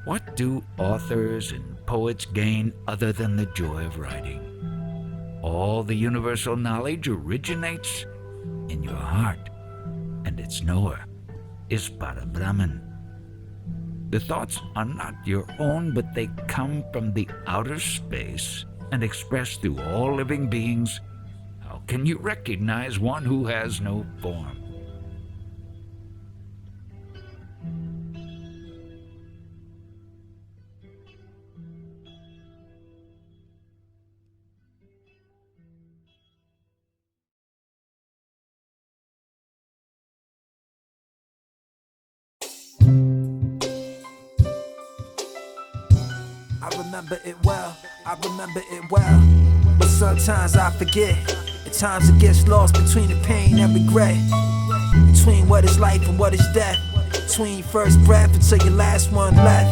What do authors and poets gain other than the joy of writing? All the universal knowledge originates in your heart, and its knower is Parabrahman. The thoughts are not your own, but they come from the outer space and expressed through all living beings. How can you recognize one who has no form? I remember it well, but sometimes I forget. At times it gets lost between the pain and regret, between what is life and what is death, between your first breath until your last one left.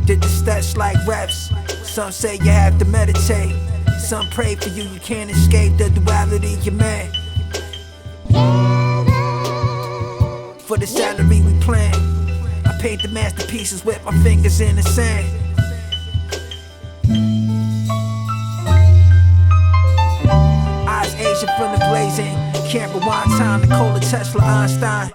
Did the steps like reps. Some say you have to meditate, some pray for you, you can't escape the duality you're man. For the salary we plan, I paint the masterpieces with my fingers in the sand. Eyes Asian from the blazing, can't rewind time. Nikola Tesla, Einstein.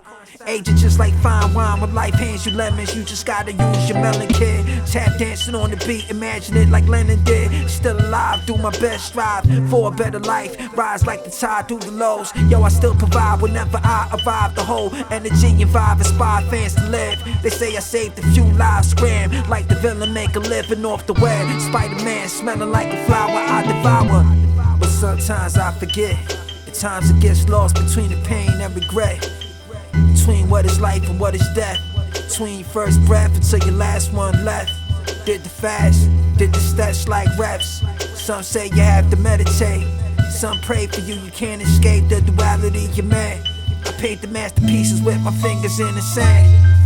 Aging just like fine wine, when life hands you lemons, you just gotta use your melon, kid. Tap dancing on the beat, imagine it like Lennon did. Still alive, do my best, strive for a better life. Rise like the tide through the lows. Yo, I still provide whenever I arrive. The whole energy and vibe inspire fans to live. They say I saved a few lives, scram like the villain, make a living off the web. Spider-Man smelling like a flower I devour. But sometimes I forget. At times it gets lost between the pain and regret, between what is life and what is death, between your first breath until your last one left. Did the fast, did the steps like reps. Some say you have to meditate, some pray for you, you can't escape the duality you're man. I paint the masterpieces with my fingers in the sand.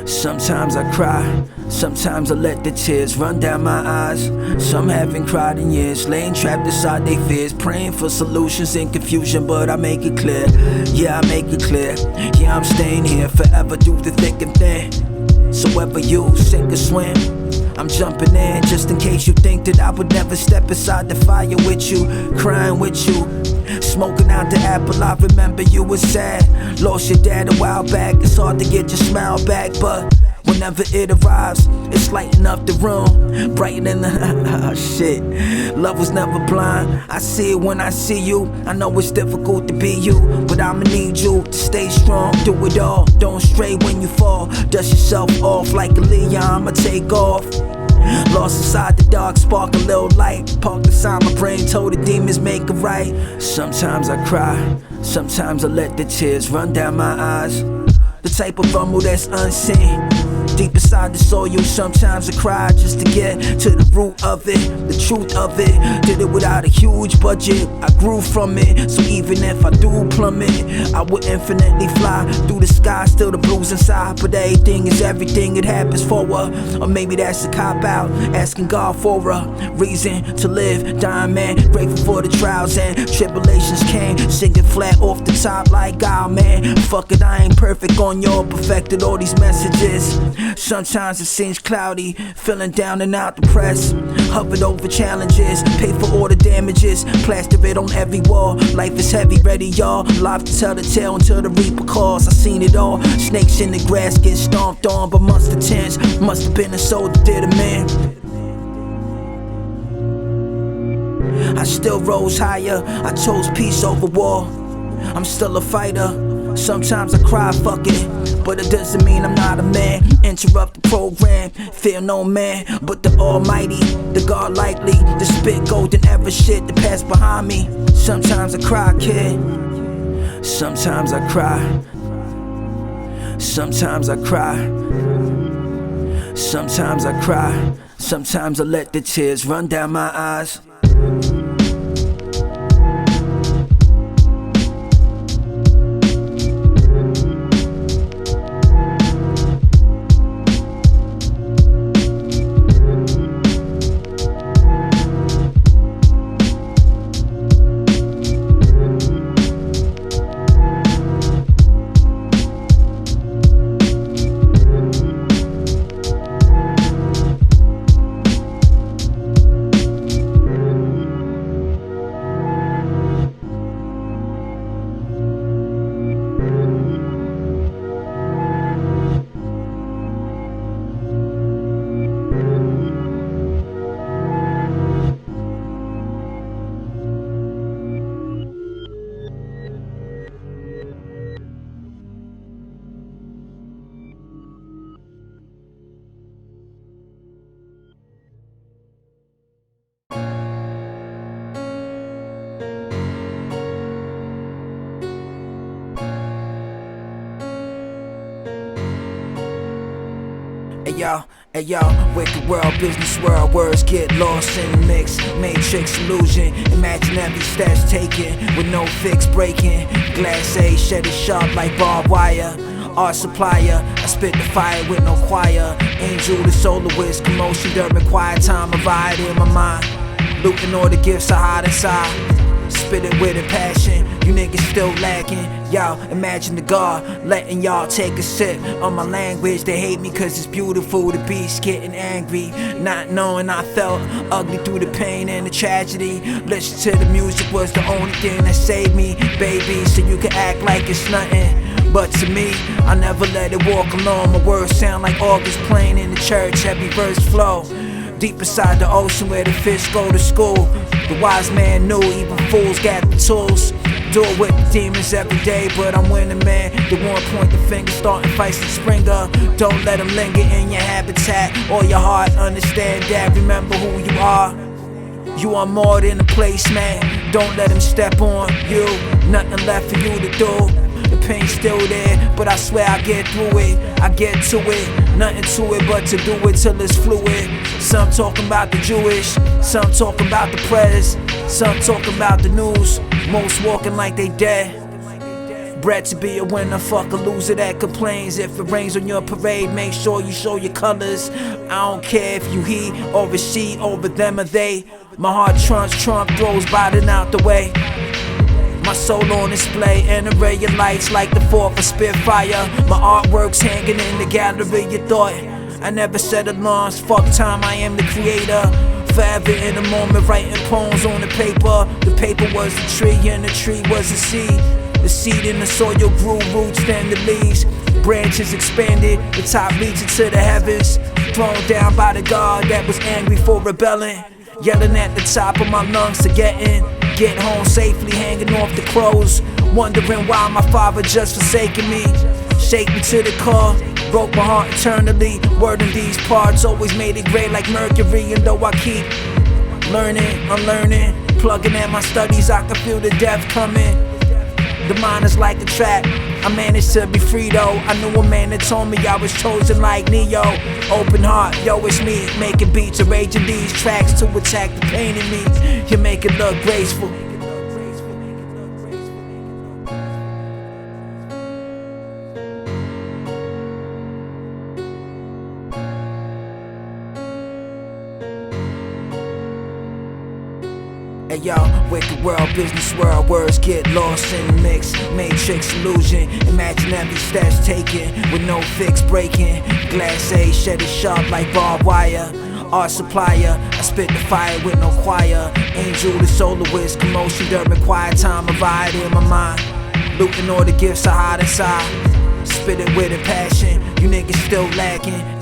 Sometimes I cry, sometimes I let the tears run down my eyes. Some haven't cried in years, laying trapped inside their fears, praying for solutions in confusion, but I make it clear. Yeah, I make it clear. Yeah, I'm staying here forever through the thick and thin. So whether you sink or swim, I'm jumping in just in case you think that I would never step inside the fire with you, crying with you, smoking out the apple. I remember you was sad, lost your dad a while back. It's hard to get your smile back, but whenever it arrives, it's lighting up the room, brightening the shit. Love was never blind, I see it when I see you. I know it's difficult to be you, but I'ma need you to stay strong, do it all. Don't stray when you fall, dust yourself off like a Leon, I'ma take off. Lost inside the dark, spark a little light. Parked inside my brain, told the demons make it right. Sometimes I cry, sometimes I let the tears run down my eyes. The type of rumble that's unseen, deep inside the soil. Sometimes I cry just to get to the root of it, the truth of it. Did it without a huge budget, I grew from it. So even if I do plummet, I will infinitely fly through the sky. Still the blues inside, but everything is everything, it happens for her. Or maybe that's a cop out, asking God for a reason to live. Dying man, grateful for the trials and tribulations came, singing flat off the top like God, man. Fuck it, I ain't perfect on your perfected all these messages. Sometimes it seems cloudy, feeling down and out depressed. Hovered over challenges, paid for all the damages, plastered it on every wall. Life is heavy, ready y'all, live to tell the tale until the reaper calls. I seen it all, snakes in the grass get stomped on, but months of tense, must have been a soul that did a man. I still rose higher, I chose peace over war. I'm still a fighter. Sometimes I cry, fuck it, but it doesn't mean I'm not a man. Interrupt the program, fear no man but the almighty, the God likely, the spit golden ever shit that passed behind me. Sometimes I cry, kid. Sometimes I cry. Sometimes I cry. Sometimes I cry. Sometimes I let the tears run down my eyes. Hey yo, wicked world, business world, words get lost in the mix. Matrix illusion, imagine every step's taken with no fix breaking. Glass A shed it sharp like barbed wire. Art supplier, I spit the fire with no choir. Angel the soloist, commotion during quiet time, a riot in my mind. Looting all the gifts I hide inside. Spit it with a passion, you niggas still lacking. Y'all, imagine the God letting y'all take a sip on my language. They hate me cause it's beautiful, the beast getting angry. Not knowing I felt ugly through the pain and the tragedy. Listen to the music was the only thing that saved me, baby. So you can act like it's nothing, but to me, I never let it walk alone. My words sound like organs playing in the church, heavy verse flow. Deep inside the ocean where the fish go to school. The wise man knew even fools got the tools. Do it with the demons every day, but I'm winning, man. The one point the finger, starting fights in Springer. Don't let them linger in your habitat or your heart. Understand that, remember who you are. You are more than a place, man. Don't let them step on you. Nothing left for you to do. The pain's still there, but I swear I get through it. I get to it, nothing to it but to do it till it's fluid. Some talking about the Jewish, some talking about the press, some talking about the news. Most walking like they dead. Bred to be a winner, fuck a loser that complains. If it rains on your parade, make sure you show your colors. I don't care if you he or a she, over them or they. My heart Trump throws Biden out the way. My soul on display, an array of lights like the 4th of Spitfire. My artwork's hanging in the gallery, you thought I never said alarms, fuck time, I am the creator. Forever in the moment, writing poems on the paper. The paper was the tree and the tree was the seed. The seed in the soil grew roots, then the leaves. Branches expanded, the top reaching to the heavens. Thrown down by the God that was angry for rebelling. Yelling at the top of my lungs to get home safely, hanging off the crows. Wondering why my father just forsaken me. Shake me to the core, broke my heart eternally. Word in these parts always made it gray like mercury. And though I keep learning, unlearning, plugging at my studies, I can feel the death coming. The mind is like a trap, I managed to be free though. I knew a man that told me I was chosen like Neo. Open heart, yo it's me, making beats, arranging these tracks to attack the pain in me. You make it look graceful. Hey yo, wicked world, business world, words get lost in the mix. Matrix illusion, imagine every step's taken with no fix breaking. Glass A shed it sharp like barbed wire. Art supplier, I spit the fire with no choir. Angel the soloist, commotion during quiet time, a riot in my mind. Looting all the gifts I hide inside. Spit it with a passion, you niggas still lacking.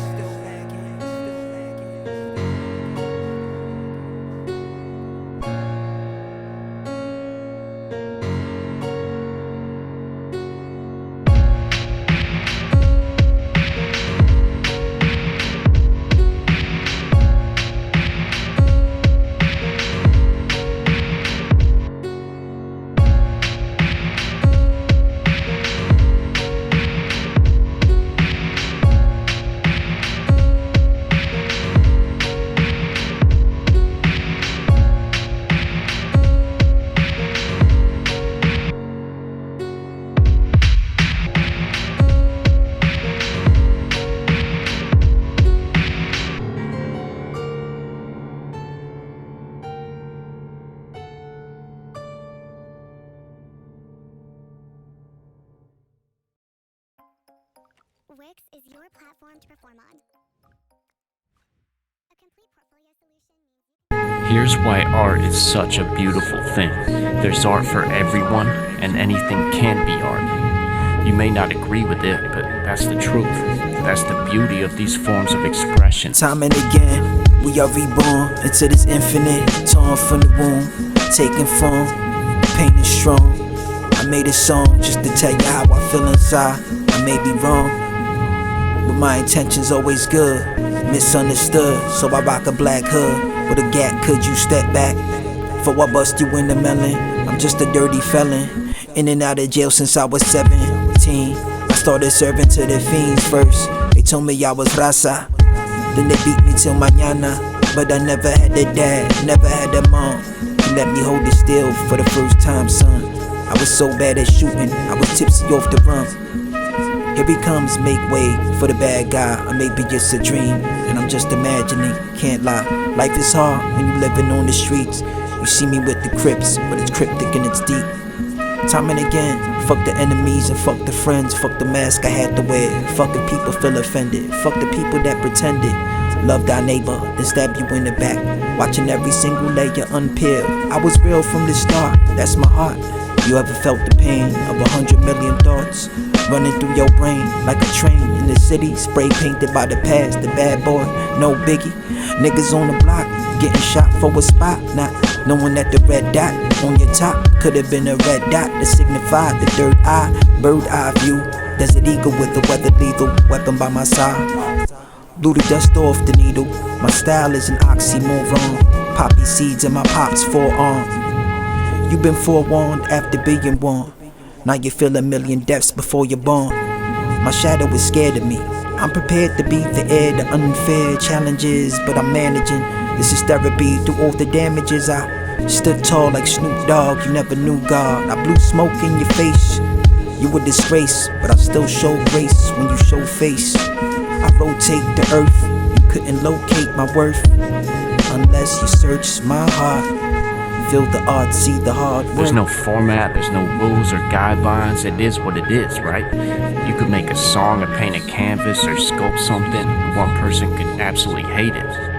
Wix is your platform to perform on. A complete portfolio solution means Here's why art is such a beautiful thing. There's art for everyone, and anything can be art. You may not agree with it, but that's the truth. That's the beauty of these forms of expression. Time and again, we are reborn into this infinite, torn from the womb, taking form, pain is strong. I made a song just to tell you how I feel inside. I may be wrong, but my intention's always good. Misunderstood, so I rock a black hood with a gap. Could you step back before I bust you in the melon? I'm just a dirty felon, in and out of jail since I was 17. I started serving to the fiends first. They told me I was raza, then they beat me till mañana. But I never had a dad, never had a mom. He let me hold it still for the first time, son. I was so bad at shooting, I was tipsy off the rum. Here he comes, make way for the bad guy. Or maybe it's a dream, and I'm just imagining, can't lie. Life is hard when you living on the streets. You see me with the Crips, but it's cryptic and it's deep. Time and again, fuck the enemies and fuck the friends. Fuck the mask I had to wear. Fuck the people feel offended. Fuck the people that pretended. Love thy neighbor, then stab you in the back. Watching every single layer unpeel. I was real from the start, that's my heart. You ever felt the pain of 100 million thoughts running through your brain like a train in the city, spray painted by the past, the bad boy, no biggie. Niggas on the block getting shot for a spot, not knowing that the red dot on your top could have been a red dot that signified the third eye, bird eye view. Desert eagle with the weather lethal weapon by my side. Blew the dust off the needle. My style is an oxymoron. Poppy seeds in my pop's forearm. You've been forewarned after being warned. Now you feel a million deaths before you're born. My shadow is scared of me. I'm prepared to beat the air, the unfair challenges, but I'm managing. This is therapy through all the damages. I stood tall like Snoop Dogg, you never knew God. I blew smoke in your face. You a disgrace, but I still show grace when you show face. I rotate the earth, you couldn't locate my worth unless you search my heart. Feel the art, see the hard work. There's no format, there's no rules or guidelines. It is what it is, right? You could make a song or paint a canvas or sculpt something. One person could absolutely hate it.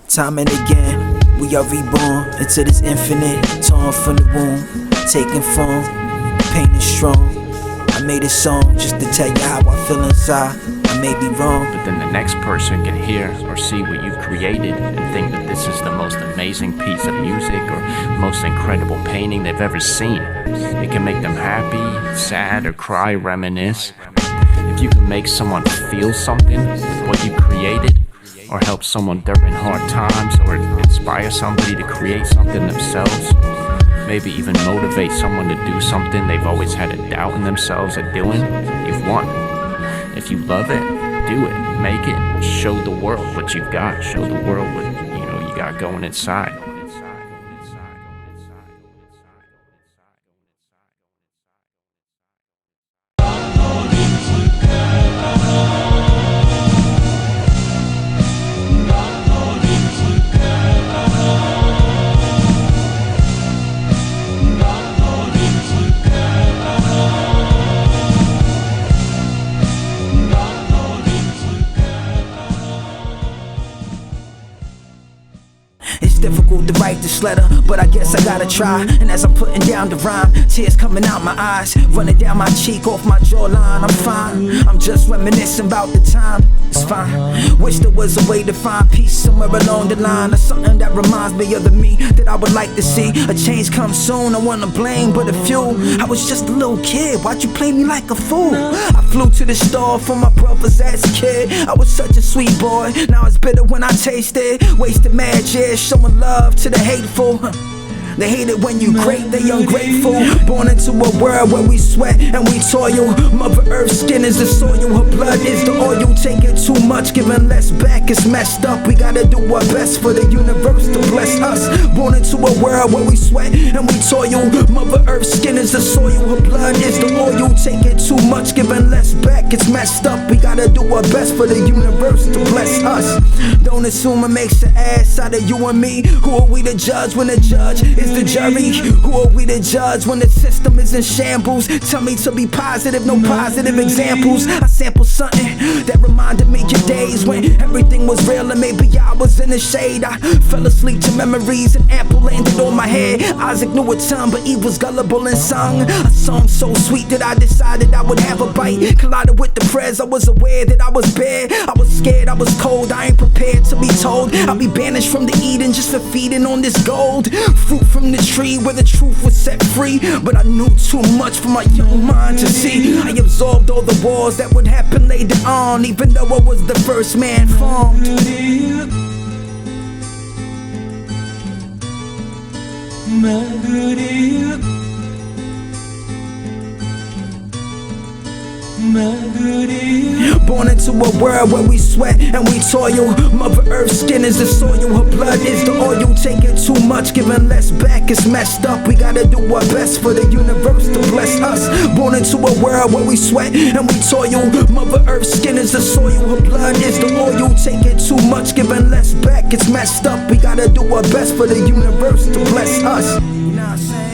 Time and again, we are reborn into this infinite, torn from the womb, taking form, pain is strong. I made a song just to tell you how I feel inside. I may be wrong, But then the next person can hear or see what you've created and think that this is the most amazing piece of music or most incredible painting they've ever seen. It can make them happy, sad, or cry, reminisce. If you can make someone feel something with what you created, or help someone during hard times, or inspire somebody to create something themselves, maybe even motivate someone to do something they've always had a doubt in themselves at doing, you've won. If you love it, do it, make it, show the world what you've got, show the world what you got going inside. It's difficult to write this letter, but I guess I gotta try. And as I'm putting down the rhyme, tears coming out my eyes, running down my cheek, off my jawline. I'm fine, I'm just reminiscing about the time. It's fine. Wish there was a way to find peace somewhere along the line, or something that reminds me of the me that I would like to see. A change comes soon, I wanna blame but a few. I was just a little kid, why'd you play me like a fool? I flew to the store for my brothers as a kid. I was such a sweet boy, now it's bitter when I taste it. Wasted mad years showing love to the hateful. They hate it when you great, they ungrateful. Born into a world where we sweat and we toil. Mother Earth's skin is the soil, her blood is the oil. Taking too much, giving less back, it's messed up. We gotta do our best for the universe to bless us. Born into a world where we sweat and we toil. Mother Earth's skin is the soil, her blood is the oil. Taking too much, giving less back, it's messed up. We gotta do our best for the universe to bless us. Don't assume it makes an ass out of you and me. Who are we to judge when the judge is the jury? Who are we to judge when the system is in shambles? Tell me to be positive, no positive examples. I sampled something that reminded me of days when everything was real and maybe I was in the shade. I fell asleep to memories and ample landed on my head. Isaac knew a ton, but Eve was gullible and sung a song so sweet that I decided I would have a bite. Collided with the prayers, I was aware that I was bare. I was scared, I was cold, I ain't prepared to be told I'll be banished from the Eden just for feeding on this gold. Fruit from the tree where the truth was set free. But I knew too much for my young mind to see. I absorbed all the wars that would happen later on, even though I was the first man formed. Born into a world where we sweat and we toil. Mother Earth's skin is the soil, her blood is the oil. Taking too much, giving less back, it's messed up. We gotta do our best for the universe to bless us. Born into a world where we sweat and we toil. Mother Earth's skin is the soil, her blood is the oil. Taking too much, giving less back, it's messed up. We gotta do our best for the universe to bless us. You know what I'm saying?